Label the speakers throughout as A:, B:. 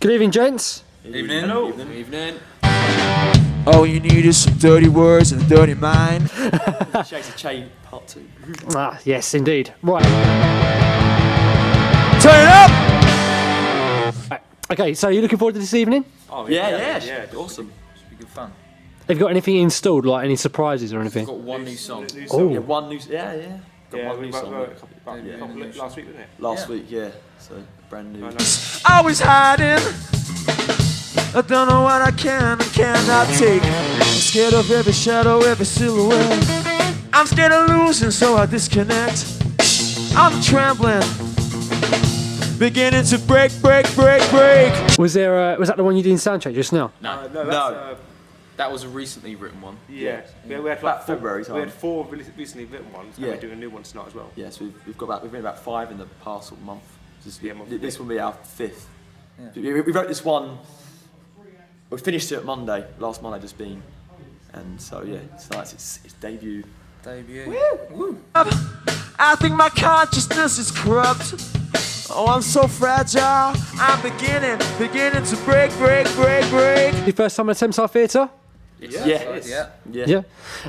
A: Good evening, gents.
B: Evening.
C: Hello.
B: Evening.
D: All you need is some dirty words and a dirty mind.
C: Shades of Che Part 2.
A: Ah, yes, indeed. Right.
D: Turn it up!
A: Right. Okay, so you looking forward to this evening?
C: Oh,
B: Yeah,
C: awesome.
B: Should be good fun.
A: Have you got anything installed, like any surprises or anything?
B: We've got one new song.
A: Oh.
C: Yeah, one new. Got
B: Yeah,
C: one new song.
B: last
C: Last
B: week,
C: week,
B: wasn't it?
C: week, yeah. So brand new.
D: Always hiding. I don't know what I can and cannot take. I'm scared of every shadow, every silhouette. I'm scared of losing, so I disconnect. I'm trembling, beginning to break.
A: Was that the one you did in soundcheck just now?
C: No.
B: That was a recently written one.
E: Yeah, we had
C: About
E: like
C: February
E: we had
C: time.
E: 4 recently written ones, and
C: Yeah.
E: we're doing a new one tonight as well.
C: Yeah, so we've made about 5 in the past sort of month.
E: month.
C: This will be our 5th.
B: Yeah.
C: We wrote this one. We finished it Monday, last Monday just been, and so yeah, it's nice. It's debut.
B: Woo!
D: I think my consciousness is corrupt. Oh, I'm so fragile. I'm beginning to break.
A: Your first time at Thameside Theatre?
B: Yeah.
A: Yeah.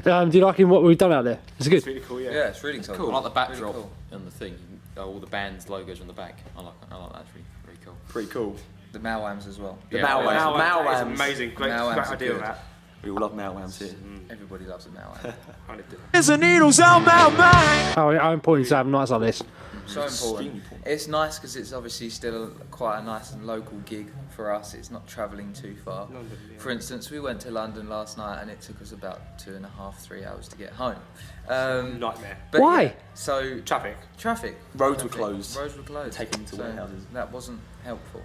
A: Do you like what we've done out there? Is it good?
E: It's really cool, yeah.
B: Yeah, it's really cool.
F: I like the backdrop
B: Really cool.
F: and the thing. All the band's logos on the back. I like that. It's really cool.
C: Pretty cool.
B: The Malwams as well.
C: The
F: Yeah,
C: Malwams.
E: That is amazing. Great
B: Malwams are
E: idea
B: good.
E: that.
C: We all love Malwams here.
B: Everybody loves a Malwam.
E: I lived it.
D: There's a needles on my mind.
A: How important is to have nights like this?
B: So
C: Extremely
B: important.
C: important.
B: It's nice because it's obviously still quite a nice and local gig for us. It's not travelling too far.
E: London, yeah.
B: For instance, we went to London last night and it took us about 2.5, 3 hours to get home.
E: Nightmare.
B: But
A: Why?
B: yeah, so
E: Traffic.
C: Roads were closed.
B: Roads were closed.
C: Taken to
B: so
C: warehouses.
B: That wasn't helpful.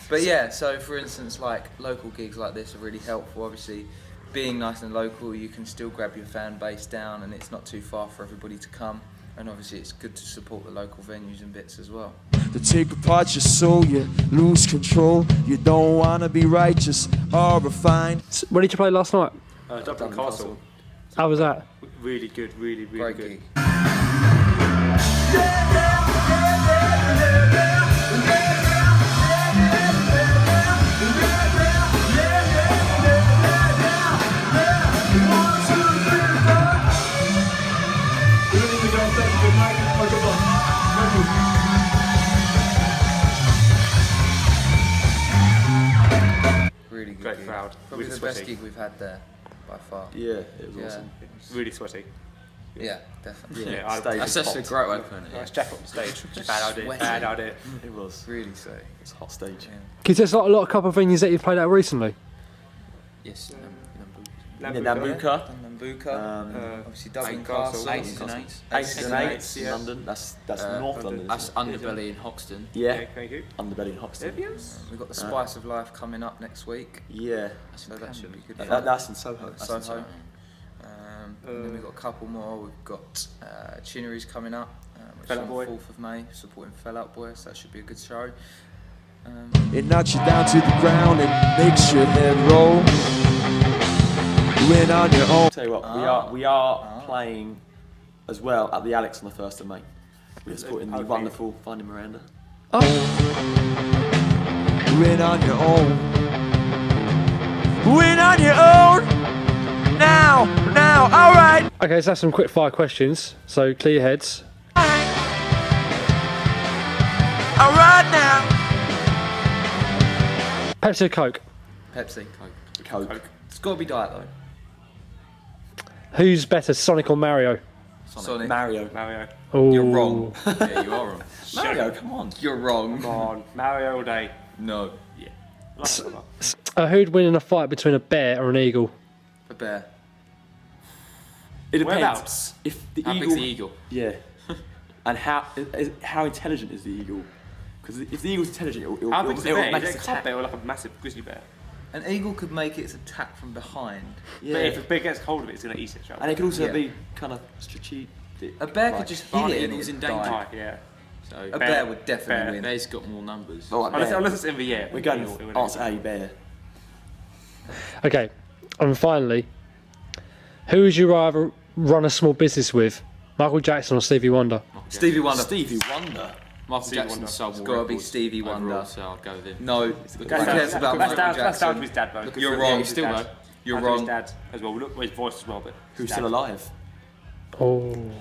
B: But yeah, so for instance, like local gigs like this are really helpful. Obviously, being nice and local, you can still grab your fan base down, and it's not too far for everybody to come. And obviously, it's good to support the local venues and bits as well.
D: To take apart your soul, you lose control. You don't wanna be righteous or refined.
A: Where did you play last night?
E: Dublin Castle.
A: How was that?
E: Really good, really
B: Great
E: good.
B: gig. Really good
E: Great
B: gig.
E: crowd.
B: Probably
E: Really
B: the best
E: sweaty.
B: gig we've had there, by far.
C: Yeah, it was
B: Yeah.
C: awesome.
E: Really sweaty.
B: Yeah, definitely.
E: Yeah, I-
C: stage
F: That's
C: was
F: actually a
C: hot.
F: great way of putting it.
E: Nice Jack on the stage. Bad idea.
B: sweaty.
E: Bad idea.
C: It was.
B: Really so.
C: It's a hot stage.
B: Yeah.
A: Because there's like a lot of couple of venues that you've played at recently.
F: Yes.
C: Nambuka.
B: Nambuka. Obviously Dublin
E: Eight Castle.
B: Castle.
F: Eights and eights.
C: Eights and eights in
E: yeah.
C: London. That's
B: Uh,
C: North
E: London.
C: London.
F: That's
C: isn't it?
F: Underbelly in Hoxton.
C: Yeah,
E: Thank you.
C: Underbelly in Hoxton.
B: We've got the Spice of Life coming up next week.
C: Yeah,
B: So that should be good.
C: that's in Soho.
B: Soho. And then we've got a couple more. We've got Chinnery's coming up, which
E: Fell
B: is
E: Out
B: on
E: Boy.
B: 4th of May, supporting Fell Out Boy, so that should be a good show.
D: It knocks you down to the ground and makes your head roll. Win on your own.
C: Tell you what, we are playing as well at the Alex on the 1st of May. We're supporting the
E: Okay.
C: wonderful Finding Miranda.
D: Win on your own. Win on your own. Now, alright.
A: Okay, so that's some quick fire questions. So clear your heads.
D: Alright now.
A: Pepsi or Coke?
B: Pepsi.
C: Coke.
B: It's got to be Diet though.
A: Who's better, Sonic or Mario?
B: Sonic.
C: Mario.
E: Mario.
A: Oh,
B: You're wrong.
F: Yeah, you are wrong.
C: Mario, come on.
B: You're wrong.
E: Come on. Mario all day.
B: No.
A: Who'd win in a fight between a bear or an eagle?
B: A bear.
C: It depends.
E: Whereabouts?
C: If the
F: How
C: eagle,
F: big's the eagle?
C: yeah, and how intelligent is the eagle? Because if the eagle's intelligent, it'll
E: How big is the
C: it'll
E: bear?
C: make
E: Is
C: its
E: it a club
C: attack.
E: bear or like a massive grizzly bear?
B: An eagle could make its attack from behind.
C: Yeah,
E: But if a bear gets hold of it, it's going to eat it. Right?
C: and it could also
B: Yeah.
C: be kind of strategic.
B: A bear
C: like-
B: could just
F: But
B: hit it and
F: eagle's
B: it'd
F: in danger.
B: die.
E: Yeah.
F: So
B: A bear would definitely
E: Bear.
B: win.
F: bear's got more numbers.
C: All right,
E: Unless,
C: bear.
E: unless it's in the air.
C: We're going
E: Eagle, it would-
C: answer A, bear.
A: Okay, and finally, who would you rather run a small business with? Michael Jackson or Stevie Wonder?
B: Stevie Wonder.
C: Stevie Wonder.
F: Michael
B: Stevie
F: Jackson's
B: Wonder.
F: soul
B: It's
F: will
B: gotta be
F: records
B: Stevie
F: overall,
B: Wonder.
F: So I'd go with him.
B: No,
E: That's
B: who cares about Michael
E: down to
B: Jackson?
E: his dad, though.
B: You're
F: Yeah,
B: wrong.
F: he's still though.
B: You're
E: Down to
B: wrong.
E: His dad as well. Look at his voice as well, but
C: Who's
E: his
C: still
E: dad.
C: alive?
A: Oh.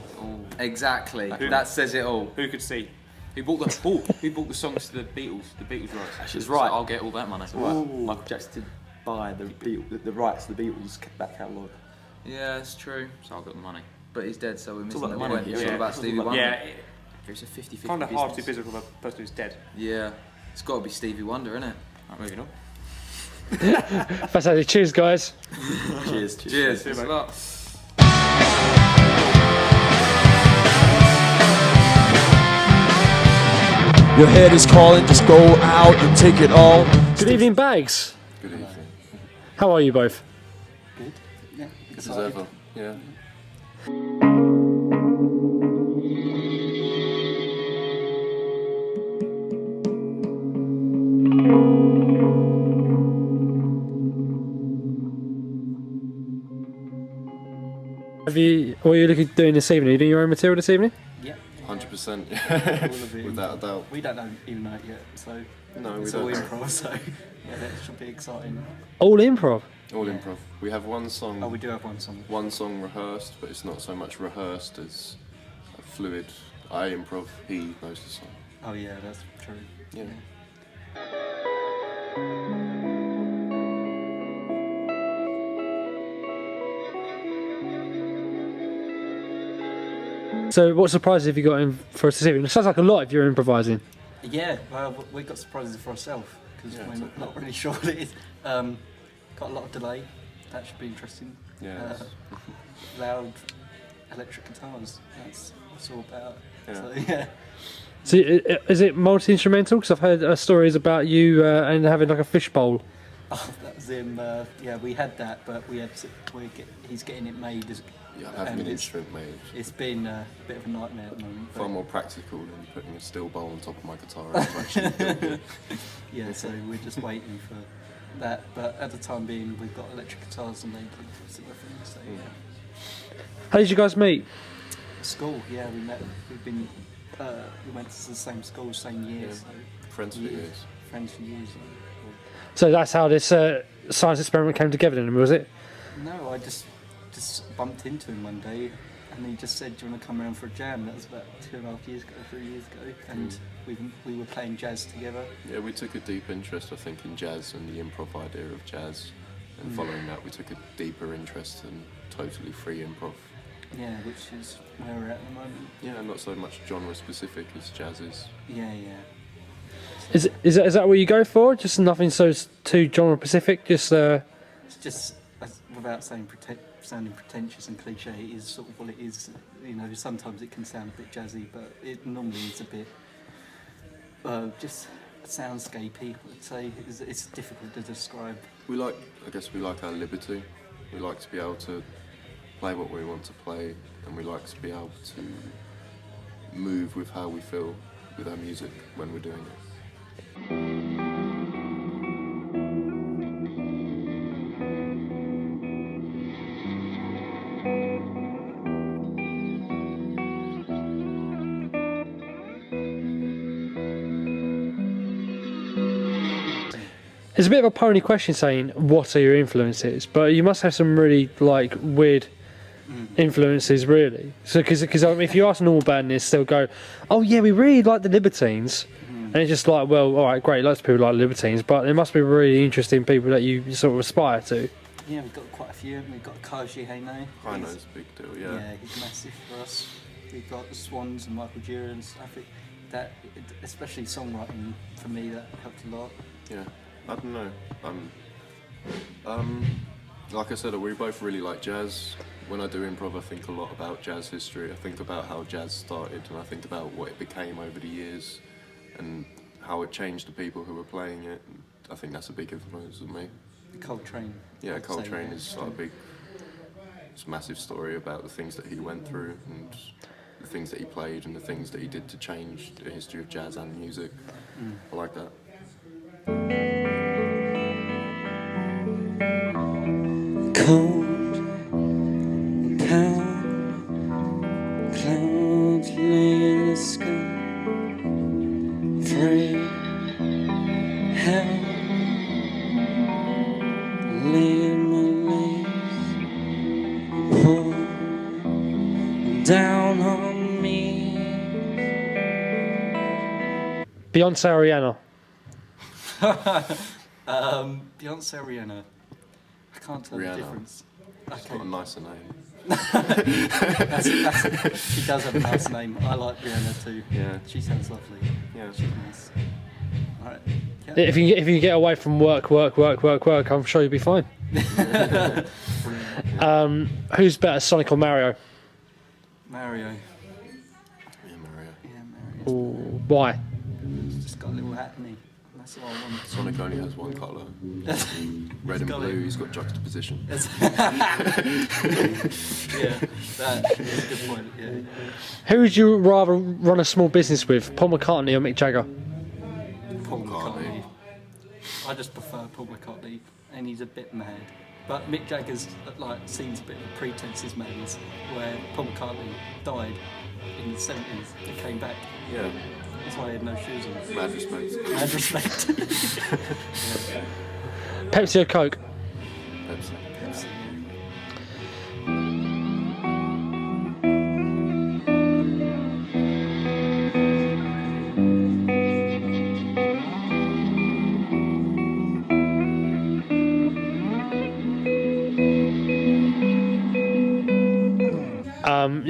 B: Exactly.
E: Who?
B: That says it all.
E: Who could see?
F: Who bought the songs to the Beatles? The Beatles rights.
C: Actually, it's
F: So
C: right.
F: I'll get all that money.
C: Michael Jackson did buy the rights to the Beatles back catalogue.
B: Yeah, it's true.
F: So I'll get the money.
B: But he's dead, so we're missing
C: all
B: the
C: about
B: point.
C: money,
B: It's
C: yeah.
B: all about
C: It's all
B: Stevie
C: about-
B: Wonder.
E: Yeah,
F: It's a 50-50
E: kind of hard to be
F: business.
E: physical with a person who's dead.
B: Yeah. It's got to be Stevie Wonder, isn't it?
F: Right, moving on.
A: Fantastic. Cheers, guys.
C: Cheers.
B: Cheers. Thanks a lot.
D: Your head is calling, just go out and take it all.
A: Good evening, Bags.
G: Good evening.
A: How are you both?
G: Good as ever. Yeah.
A: What are you looking doing this evening? Are you doing your own material this evening?
G: 100%.
H: of it.
G: Without a doubt.
H: We don't even know it yet, so
G: No, we
H: it's all
G: don't.
H: improv. So yeah, that should be exciting.
A: All improv.
G: All
H: Yeah.
G: improv. We have one song.
H: Oh, we do have one song.
G: One song rehearsed, but it's not so much rehearsed as fluid. I improv. He knows the song.
H: Oh yeah, that's true.
G: Yeah.
A: So, what surprises have you got in for us this evening? It sounds like a lot if you're improvising.
H: Yeah, well, we got surprises for ourselves because
G: Yeah,
H: we're
G: exactly.
H: not really sure what it is. Got a lot of delay. That should be interesting.
G: Yeah.
H: Loud electric guitars. That's what it's all about.
G: Yeah.
H: So yeah.
A: So, is it multi-instrumental? Because I've heard stories about you and having like a fishbowl.
H: Oh, that was him. Yeah, we had that, but he's getting it made.
G: Yeah, having
H: and
G: an
H: it's-
G: instrument made.
H: It's been a bit of a nightmare at the moment.
G: Far
H: but-
G: more practical than putting a steel bowl on top of my guitar. I'm actually building.
H: Yeah, so we're just waiting for that. But at the time being, we've got electric guitars and they do similar things. So yeah.
A: How did you guys meet?
H: School, yeah, we met. We've been we went to the same school, same year.
G: Yeah.
H: So
G: Friends for years.
H: friends for years.
A: So that's how this science experiment came together, then, was it?
H: No, I just bumped into him one day, and he just said, "Do you want to come around for a jam?" That was about 2.5 years ago, 3 years ago, and we were playing jazz together.
G: Yeah, we took a deep interest, I think, in jazz and the improv idea of jazz. And following that, we took a deeper interest in totally free improv.
H: Yeah, which is where we're at the moment.
G: Yeah, not so much genre specific as jazz is.
H: Yeah, yeah.
A: Is that what you go for? Just nothing so too genre specific. Just
H: It's just, without sounding pretentious and cliche, it is sort of what it is. You know, sometimes it can sound a bit jazzy, but it normally is a bit just soundscapey. I'd say it's difficult to describe.
G: I guess we like our liberty. We like to be able to play what we want to play, and we like to be able to move with how we feel with our music when we're doing it.
A: it's a bit of a pony question saying what are your influences, but you must have some really like weird influences, really. So because I mean, if you ask a normal bandits, they'll go, "Oh yeah, we really like the Libertines," and it's just like, well, all right, great, lots of people like Libertines, but there must be really interesting people that you sort of aspire to.
H: Yeah, we've got quite a few. We've got Koji Haino.
G: Rhino's a big deal, yeah.
H: Yeah, he's massive for us. We've got the Swans and Michael Duran. I think that, especially songwriting, for me, that helped a lot.
G: Yeah, I don't know. Like I said, we both really like jazz. When I do improv, I think a lot about jazz history. I think about how jazz started, and I think about what it became over the years, and how it changed the people who were playing it. And I think that's a big influence on me.
H: Coltrane.
G: Yeah,
H: I'd say,
G: Coltrane
H: yeah.
G: is like it's a massive story about the things that he went through and the things that he played and the things that he did to change the history of jazz and music. I like that.
I: Cold, calm, clouds lay in the sky. Bring help, leave my legs, pull down on me.
A: Beyonce or Rihanna?
H: Beyonce or Rihanna? I can't tell the
G: Rihanna.
H: difference.
G: It's got a nicer name.
H: She does have a nice name. I like Rihanna too.
G: Yeah.
H: She sounds lovely.
G: Yeah.
H: She's nice. Alright. Yeah.
A: If you get away from work, I'm sure you'll be fine. Who's better, Sonic or Mario?
H: Mario.
G: Yeah, Mario.
H: Yeah, Mario.
A: Ooh, why?
H: He's just got a little hat in me. That's all I want.
G: Sonic only has one colour. Red and
H: got
G: blue,
H: it.
G: he's got juxtaposition.
H: Yeah, that is a good point. Yeah.
A: Who would you rather run a small business with, Paul McCartney or Mick Jagger?
H: Paul McCartney. I just prefer Paul McCartney, and he's a bit mad. But Mick Jagger's seems a bit of a pretenses maze, where Paul McCartney died in the 70s and came back.
G: Yeah.
H: That's why he had no shoes on.
G: Mad respect.
H: Mad respect.
A: Pepsi or Coke?
G: Pepsi.
H: Pepsi,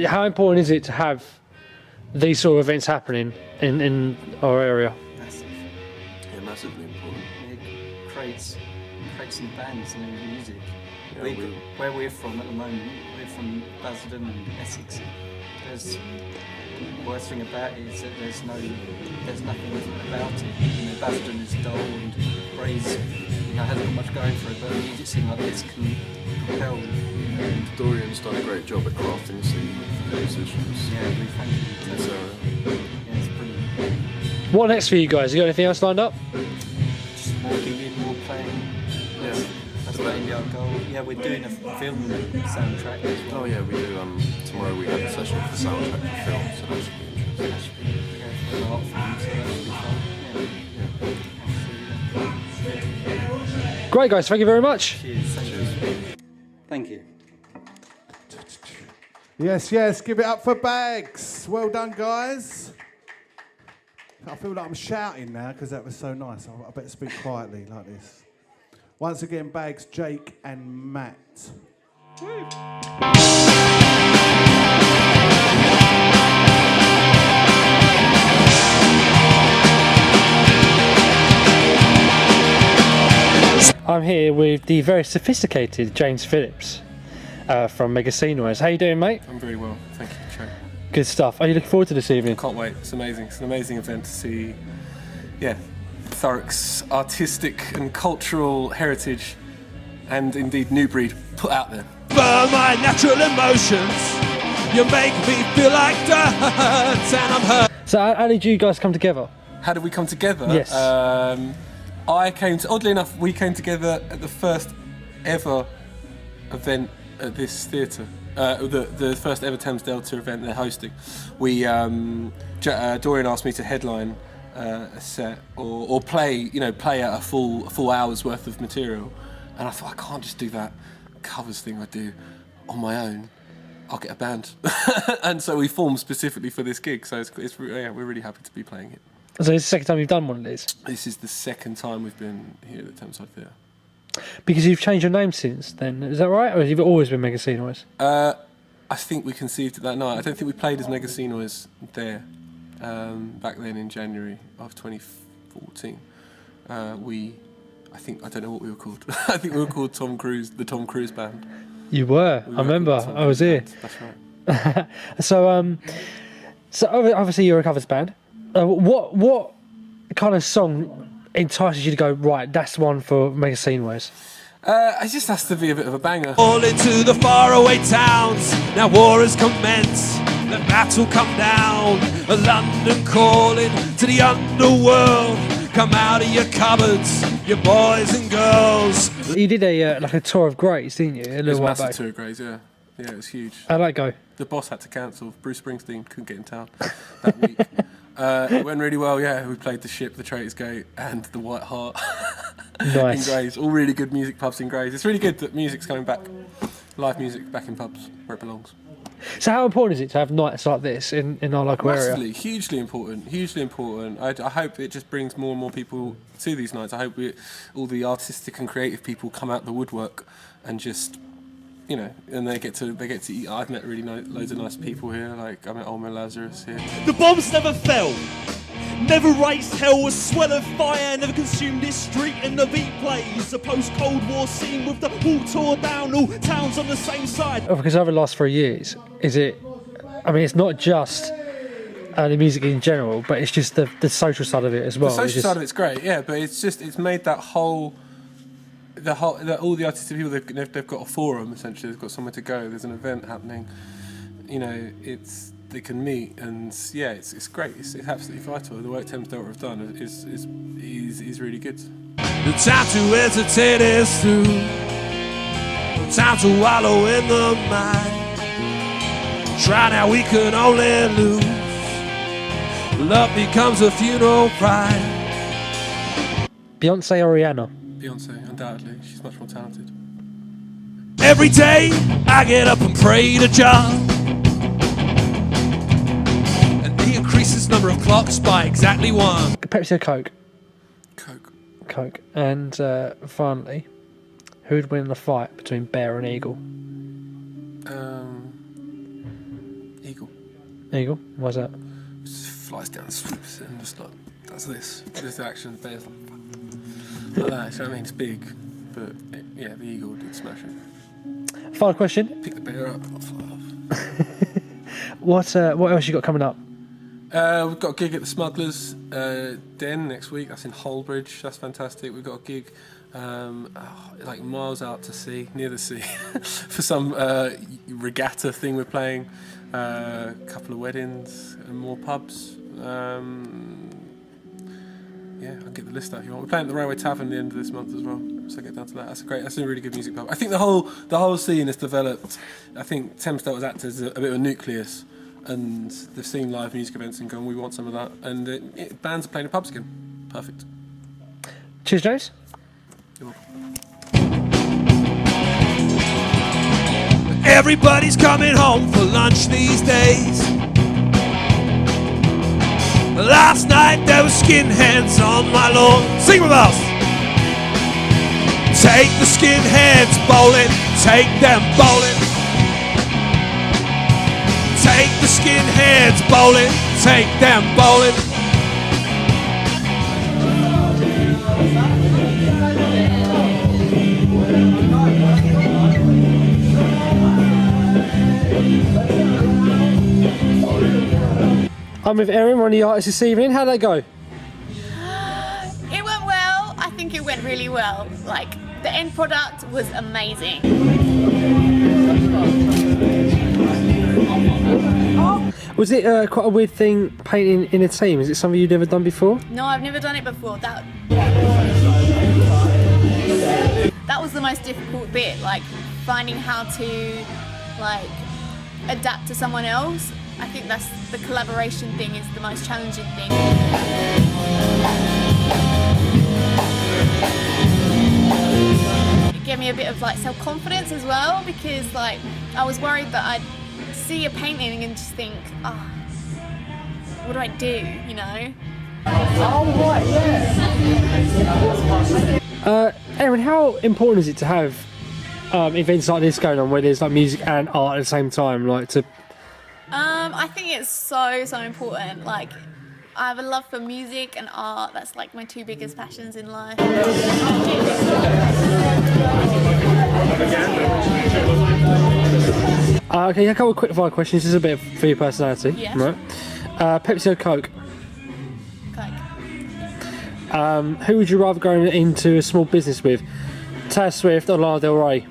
A: How important is it to have these sort of events happening in our area?
H: massive.
G: Yeah, massively important.
H: It creates new bands and new music.
G: Yeah,
H: Where we're from at the moment, we're from Basildon and Essex. The worst thing about it is that there's nothing about it. Basildon is dull and Bray's hasn't got much going for it, but a music scene like this can propel.
G: Dorian's done a great job at crafting scene musicians.
H: Yeah, we thank you.
G: So,
H: Yeah, it's brilliant.
A: What next for you guys? You got anything else lined up?
H: Just more gigging, more playing. That's mainly our goal. Yeah, we're doing a film soundtrack as well.
G: oh yeah, we do. Tomorrow we have a session for soundtrack for film, so that should be interesting.
H: That should be for an art film, so that should be fun. Yeah.
A: Great guys, thank you very much.
H: Cheers. Thank you.
J: Yes, give it up for Bags. Well done, guys. I feel like I'm shouting now because that was so nice. I better speak quietly like this. Once again, Bags, Jake and Matt.
A: I'm here with the very sophisticated James Phillips from Mega Scene Noise. How you doing, mate?
K: I'm very well, thank you, Trey.
A: Good stuff. Are you looking forward to this evening?
K: Can't wait, it's amazing. It's an amazing event to see, Thurrock's artistic and cultural heritage and indeed new breed put out there.
D: Burn my natural emotions. You make me feel like dirt, and I'm hurt.
A: So how did you guys come together?
K: How did we come together?
A: Yes.
K: Oddly enough, we came together at the first ever event at this theatre. The first ever Thames Delta event they're hosting. Dorian asked me to headline a set or play out a full hour's worth of material, and I thought I can't just do that covers thing I do on my own. I'll get a band, and so we formed specifically for this gig. So we're really happy to be playing it.
A: So it's the second time you've done one of these?
K: This is the second time we've been here at the Thameside Theatre.
A: Because you've changed your name since then, is that right? Or have you always been Mega Scene Noise?
K: I think we conceived it that night. I don't think we played as Mega Scene Noise there back then in January of 2014. I don't know what we were called. I think we were called Tom Cruise, the Tom Cruise Band.
A: You were. I remember. I was here.
K: That's right.
A: So obviously you're a covers band. What kind of song entices you to go, right, that's the one for Mega Scene Noise?
K: It just has to be a bit of a banger.
D: All into the faraway towns. Now war has commenced. The battle come down. London calling to the underworld. Come out of your cupboards, you boys and girls.
A: You did a tour of Grace, didn't you?
K: It was a massive tour of Grace, yeah. Yeah, it was huge.
A: How'd that go?
K: The boss had to cancel. Bruce Springsteen couldn't get in town that week. It went really well, yeah. We played The Ship, The Traitors Gate, and The White Hart
A: Nice.
K: in Grays. All really good music pubs in Grays. It's really good that music's coming back, live music back in pubs where it belongs.
A: So how important is it to have nights like this in our local area?
K: Massively, hugely important, hugely important. I hope it just brings more and more people to these nights. I hope all the artistic and creative people come out the woodwork and just, you know, and they get to eat. I've met really loads of nice people here. Like I met Olma Lazarus here.
D: The bombs never fell, never raised hell, a swell of fire, never consumed this street, and the beat plays. The post-Cold War scene with the wall tore down, all towns on the same side.
A: Because over the last 3 years, is it? I mean, it's not just the music in general, but it's just the social side of it as well.
K: The social side of it's great, yeah, but it's made that all the artistic people they've got a forum essentially. They've got somewhere to go. There's an event happening. You know, they can meet, and yeah, it's great. It's absolutely vital. The work Thames Delta have done is really good.
D: The time to hesitate is through. The time to wallow in the mind. Try now, we can only lose. Love becomes a funeral pride.
A: Beyonce or Rihanna?
K: Beyonce, undoubtedly. She's much more talented.
D: Every day I get up and pray to Jah, and he increases number of clocks by exactly one.
A: Pepsi or Coke?
K: Coke.
A: Coke. And finally, who would win in a fight between bear and eagle?
K: Eagle.
A: Eagle? Why's that?
K: Just flies down, swoops, and just like does this. This action, bear's like that. So I mean, it's big, but yeah, the eagle did smash it.
A: Final question.
K: Pick the bear up, not fly off.
A: What else you got coming up?
K: We've got a gig at the Smugglers Den next week. That's in Holbridge. That's fantastic. We've got a gig like miles out to sea, near the sea, for some regatta thing we're playing. A couple of weddings and more pubs. Yeah, I'll get the list out if you want. We're playing at the Railway Tavern at the end of this month as well, so get down to that. That's a really good music pub. I think the whole scene has developed. I think Thames Delta was acted as a bit of a nucleus, and they've seen live music events and gone, we want some of that. And bands are playing in pubs again. Perfect.
A: Cheers, James.
K: You're welcome.
D: Everybody's coming home for lunch these days. Last night there were skinheads on my lawn. Sing with us! Take the skinheads bowling, take them bowling. Take the skinheads bowling, take them bowling.
A: I'm with Erin, one of the artists this evening. How'd that go?
L: It went well. I think it went really well. Like, the end product was amazing.
A: Was it quite a weird thing painting in a team? Is it something you'd ever done before?
L: No, I've never done it before. That was the most difficult bit, like finding how to like adapt to someone else. I think that's the collaboration thing is the most challenging thing. It gave me a bit of like self-confidence as well, because like I was worried that I'd see a painting and just think, oh, what do I do, you know?
A: Erin, how important is it to have events like this going on where there's like music and art at the same time, like to?
L: I think it's so important. Like, I have a love for music and art. That's like my two biggest passions in life.
A: Okay, a couple of quick fire questions. This is a bit for your personality,
L: Yeah.
A: right? Pepsi or Coke?
L: Coke.
A: Who would you rather go into a small business with, Taylor Swift or Lana Del Rey?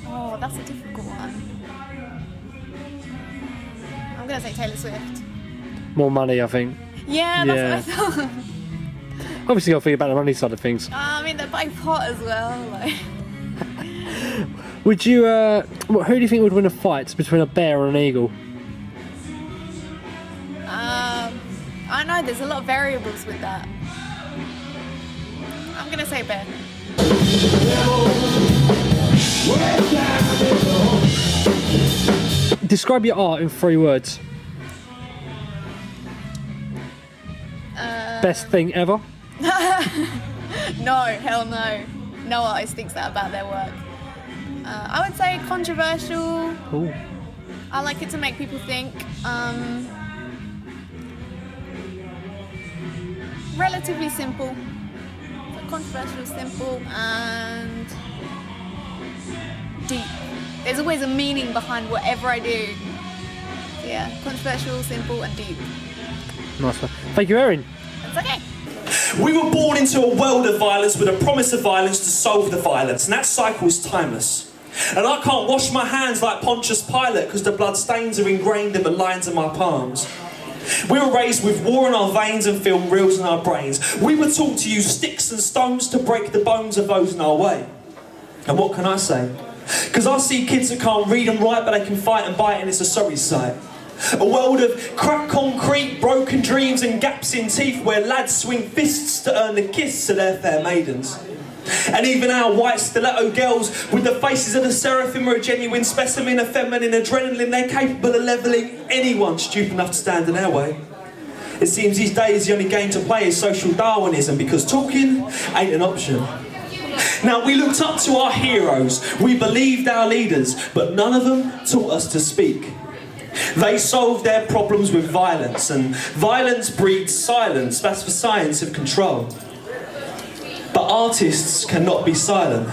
L: Oh, that's a difficult one. I'm gonna say Taylor Swift.
A: More money, I think.
L: Yeah, that's what I thought.
A: Obviously, got to think about the money side of things.
L: I mean, they're both hot as well. Like.
A: Would you? Who do you think would win a fight between a bear and an eagle?
L: I know there's a lot of variables with that. I'm gonna say bear.
A: Describe your art in 3 words. Best thing ever?
L: No, hell no. No artist thinks that about their work. I would say controversial.
A: Ooh.
L: I like it to make people think. Relatively simple. So controversial, simple, and deep. There's always a meaning behind whatever I do. So yeah, controversial, simple, and deep.
A: Nice one. Thank you, Erin.
L: That's okay.
D: We were born into a world of violence with a promise of violence to solve the violence, and that cycle is timeless. And I can't wash my hands like Pontius Pilate because the blood stains are ingrained in the lines of my palms. We were raised with war in our veins and film reels in our brains. We were taught to use sticks and stones to break the bones of those in our way. And what can I say? Because I see kids that can't read and write, but they can fight and bite, and it's a sorry sight. A world of cracked concrete, broken dreams and gaps in teeth where lads swing fists to earn the kiss of their fair maidens. And even our white stiletto girls with the faces of the seraphim are a genuine specimen of feminine adrenaline. They're capable of levelling anyone stupid enough to stand in our way. It seems these days the only game to play is social Darwinism because talking ain't an option. Now, we looked up to our heroes, we believed our leaders, but none of them taught us to speak. They solved their problems with violence, and violence breeds silence. That's the science of control. But artists cannot be silent.